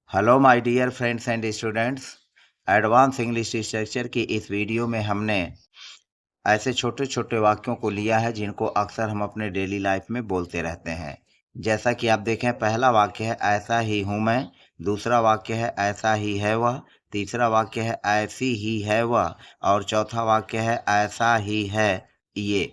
Hello my dear friends and students. Advance English structure की इस video में हमने ऐसे छोटे छोटे वाक्यों को लिया है जिनको अक्सर हम अपने डेली लाइफ में बोलते रहते हैं। जैसा कि आप देखें, पहला वाक्य है ऐसा ही हूँ मैं, दूसरा वाक्य है ऐसा ही है वह, तीसरा वाक्य है ऐसी ही है वह और चौथा वाक्य है ऐसा ही है ये।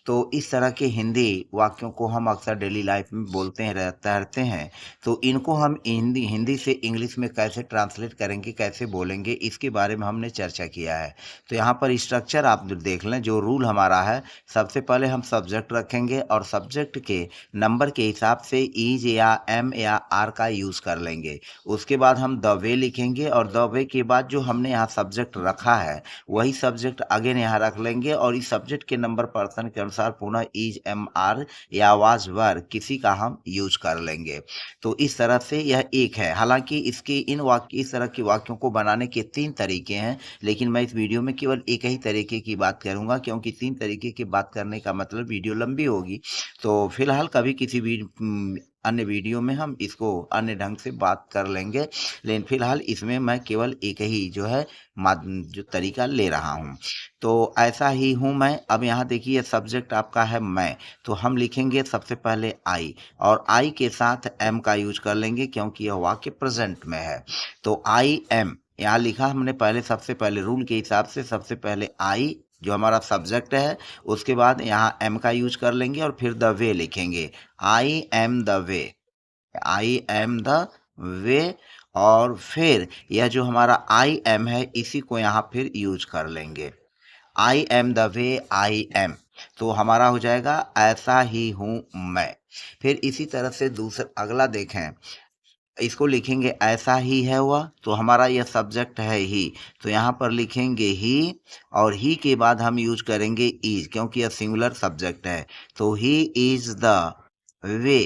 तो इस तरह के हिंदी वाक्यों को हम अक्सर डेली लाइफ में बोलते हैं रहते हैं। तो इनको हम हिंदी हिंदी से इंग्लिश में कैसे ट्रांसलेट करेंगे, कैसे बोलेंगे, इसके बारे में हमने चर्चा किया है। तो यहाँ पर स्ट्रक्चर आप देख लें, जो रूल हमारा है। सबसे पहले हम सब्जेक्ट रखेंगे और सब्जेक्ट के नंबर के हिसाब से इज या एम या आर का यूज़ कर लेंगे। उसके बाद हम द वे लिखेंगे और द वे के बाद जो हमने यहाँ सब्जेक्ट रखा है वही सब्जेक्ट अगेन यहाँ रख लेंगे और इस सब्जेक्ट के नंबर पर्सन के अनुसार पुनः इज, एम, आर या वाज, वर किसी का हम यूज कर लेंगे। तो इस तरह से यह एक है। हालांकि इसके इस तरह के वाक्यों को बनाने के 3 तरीके हैं, लेकिन मैं इस वीडियो में केवल एक ही तरीके की बात करूंगा, क्योंकि 3 तरीके की बात करने का मतलब वीडियो लंबी होगी। तो फिलहाल कभी किसी भी अन्य वीडियो में हम इसको अन्य ढंग से बात कर लेंगे, लेकिन फिलहाल इसमें मैं केवल एक ही जो है जो तरीका ले रहा हूँ। तो ऐसा ही हूँ मैं। अब यहाँ देखिए, सब्जेक्ट आपका है मैं, तो हम लिखेंगे सबसे पहले आई और आई के साथ एम का यूज कर लेंगे क्योंकि यह वाक्य प्रेजेंट में है। तो आई एम यहाँ लिखा हमने पहले, सबसे पहले रूल के हिसाब से सबसे पहले आई जो हमारा सब्जेक्ट है, उसके बाद यहाँ एम का यूज कर लेंगे और फिर द वे लिखेंगे। I am the way, I am the way. और फिर यह जो हमारा आई एम है इसी को यहाँ फिर यूज कर लेंगे। I am the way I am, तो हमारा हो जाएगा ऐसा ही हूँ मैं। फिर इसी तरह से दूसरा अगला देखें, इसको लिखेंगे ऐसा ही है वह, तो हमारा यह सब्जेक्ट है ही, तो यहाँ पर लिखेंगे ही और ही के बाद हम यूज करेंगे इज क्योंकि यह सिंगुलर सब्जेक्ट है। तो he is the way,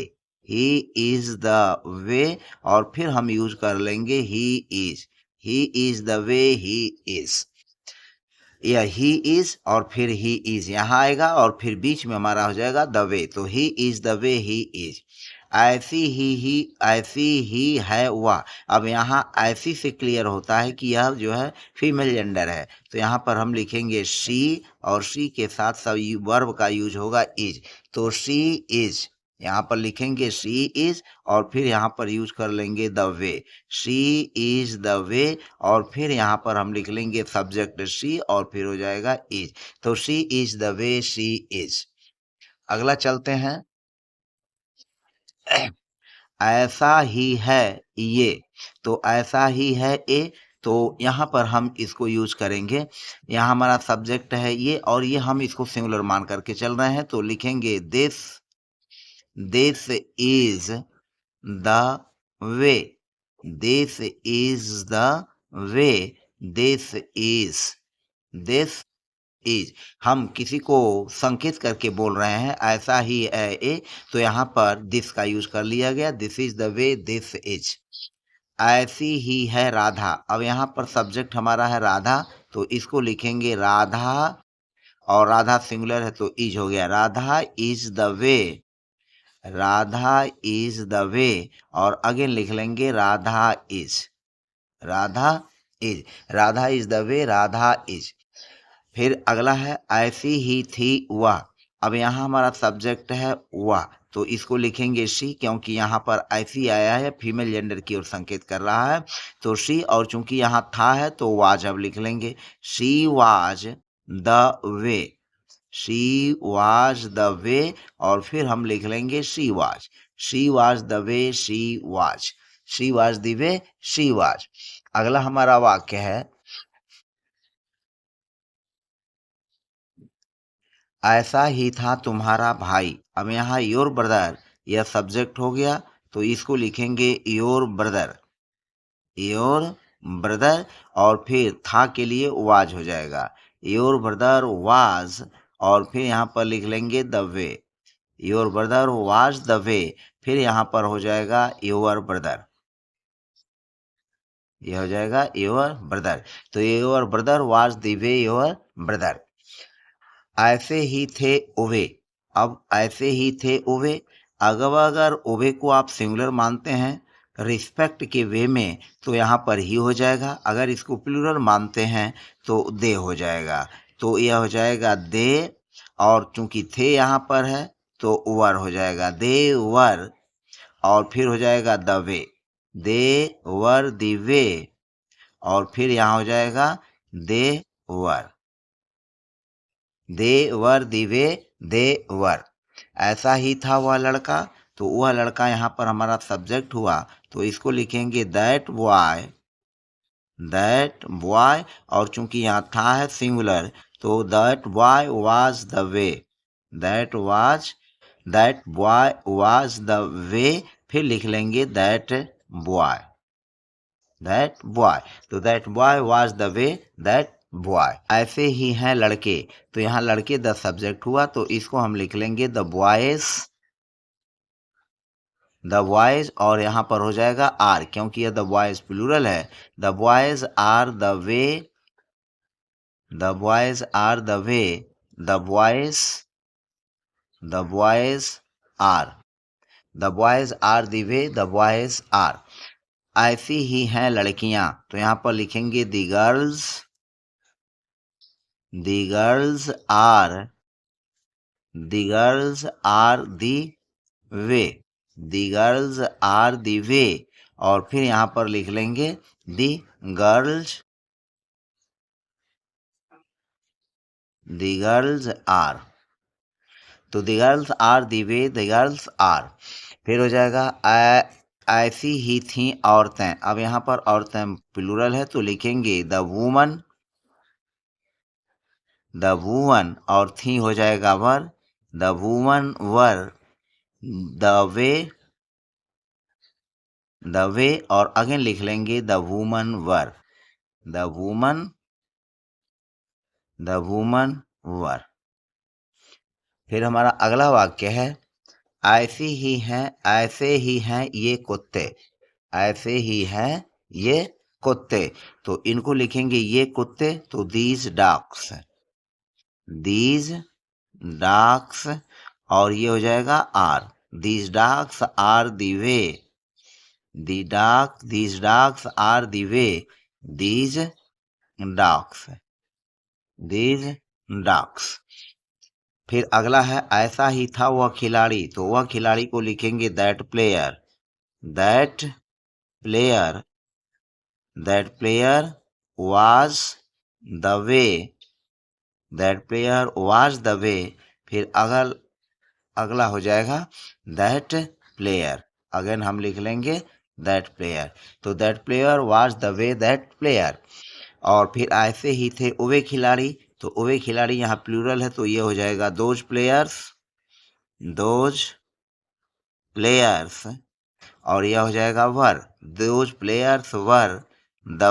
he is the way और फिर हम यूज कर लेंगे he is the way, he is, या ही इज और फिर ही इज यहाँ आएगा और फिर बीच में हमारा हो जाएगा द वे, तो he is the way, he is. ऐसी ही है वह। अब यहाँ ऐसी से क्लियर होता है कि यह जो है फीमेल जेंडर है, तो यहाँ पर हम लिखेंगे शी और शी के साथ सब वर्ब का यूज होगा इज, तो शी इज यहाँ पर लिखेंगे शी इज और फिर यहाँ पर यूज कर लेंगे the way, she is the way और फिर यहाँ पर हम लिख लेंगे सब्जेक्ट शी और फिर हो जाएगा इज, तो she is the way she is. अगला चलते हैं, ऐसा ही है ये, तो ऐसा ही है ए, तो यहाँ पर हम इसको यूज करेंगे। यहाँ हमारा सब्जेक्ट है ये और ये हम इसको सिंगुलर मान करके चल रहे हैं, तो लिखेंगे this is the way, this is the way, this is, this is. हम किसी को संकेत करके बोल रहे हैं ऐसा ही है ए, तो यहाँ पर दिस का यूज कर लिया गया, this is the way this is. ऐसी ही है राधा, अब यहाँ पर सब्जेक्ट हमारा है राधा, तो इसको लिखेंगे राधा और राधा सिंगुलर है तो इज हो गया, Radha is the way, Radha is the way और अगेन लिख लेंगे Radha is, Radha is, Radha is the way, Radha is. फिर अगला है ऐसी ही थी वह, अब यहाँ हमारा सब्जेक्ट है वह, तो इसको लिखेंगे शी क्योंकि यहाँ पर ऐसी आया है फीमेल जेंडर की ओर संकेत कर रहा है, तो शी और चूंकि यहाँ था है तो वाज अब लिख लेंगे, she was the way, she was the way और फिर हम लिख लेंगे she was the way she was, she was the way she was. अगला हमारा वाक्य है ऐसा ही था तुम्हारा भाई, अब यहाँ योर ब्रदर यह सब्जेक्ट हो गया, तो इसको लिखेंगे योर ब्रदर, योर ब्रदर और फिर था के लिए वाज हो जाएगा, योर ब्रदर वाज और फिर यहाँ पर लिख लेंगे the way, your brother was the way, फिर यहाँ पर हो जाएगा योर ब्रदर, यह हो जाएगा योर ब्रदर, तो your brother was the way your brother. ऐसे ही थे ओवे, अब ऐसे ही थे ओवे, अगर ओवे को आप सिंगुलर मानते हैं रिस्पेक्ट के वे में तो यहाँ पर ही हो जाएगा। अगर इसको प्लूरल मानते हैं तो दे हो जाएगा। तो यह हो जाएगा दे, और चूंकि थे यहाँ पर है तो वर हो जाएगा दे वर, और फिर हो जाएगा the way, they were the way, और फिर यहाँ हो जाएगा दे वर, दे वर द वे, दे वर। ऐसा ही था वह लड़का, तो वह लड़का यहाँ पर हमारा सब्जेक्ट हुआ, तो इसको लिखेंगे दैट बॉय, और चूंकि यहाँ था है सिंगुलर, तो that boy was the way, that boy was the way, फिर लिख लेंगे दैट बॉय, तो that boy was the way, that boy. ऐसे ही हैं लड़के, तो यहाँ लड़के द सब्जेक्ट हुआ, तो इसको हम लिख लेंगे द बॉयज, और यहाँ पर हो जाएगा आर, क्योंकि यह द बॉयज प्लूरल है। The boys are the way, the boys are the way, the boys are, the boys are the way, the boys are. ऐसी ही हैं लड़कियां, तो यहाँ पर लिखेंगे the girls are the way, the girls are the way, और फिर यहाँ पर लिख लेंगे द गर्ल्स आर, तो the girls are the way, the girls are. फिर हो जाएगा ऐसी ही थी औरतें। अब यहाँ पर औरतें प्लूरल है, तो लिखेंगे द वूमन, और थी हो जाएगा where, the woman where, the way, और अगेन लिख लेंगे the woman where, the woman where. फिर हमारा अगला वाक्य है ऐसे ही हैं ये कुत्ते, ऐसे ही हैं ये कुत्ते, तो इनको लिखेंगे ये कुत्ते, तो दीज डॉग्स, और ये हो जाएगा are, these dogs are the way, these dogs are the way, these dogs। फिर अगला है ऐसा ही था वह खिलाड़ी, तो वह खिलाड़ी को लिखेंगे that player was the way, फिर अगला हो जाएगा दैट प्लेयर, अगेन हम लिख लेंगे दैट प्लेयर, तो that player was the way, that player. और फिर ऐसे ही थे वे खिलाड़ी, तो वे खिलाड़ी यहाँ प्लूरल है, तो ये हो जाएगा दोज प्लेयर्स, और यह हो जाएगा where, those players where the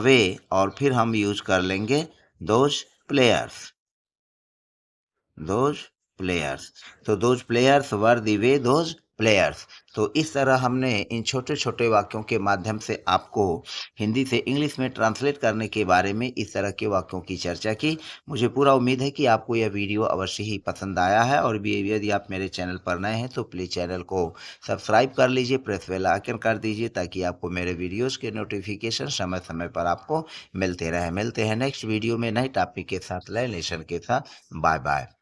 way, और फिर हम यूज कर लेंगे दोज प्लेयर्स, तो those players where the way, those players. तो इस तरह हमने इन छोटे छोटे वाक्यों के माध्यम से आपको हिंदी से इंग्लिश में ट्रांसलेट करने के बारे में इस तरह के वाक्यों की चर्चा की। मुझे पूरा उम्मीद है कि आपको यह वीडियो अवश्य ही पसंद आया है, और भी यदि आप मेरे चैनल पर नए हैं तो प्लीज़ चैनल को सब्सक्राइब कर लीजिए, प्रेस बेल आइकन कर दीजिए, ताकि आपको मेरे वीडियोज़ के नोटिफिकेशन समय समय पर आपको मिलते रहे। मिलते हैं नेक्स्ट वीडियो में नए टॉपिक के साथ, नए लेसन के साथ। Bye bye.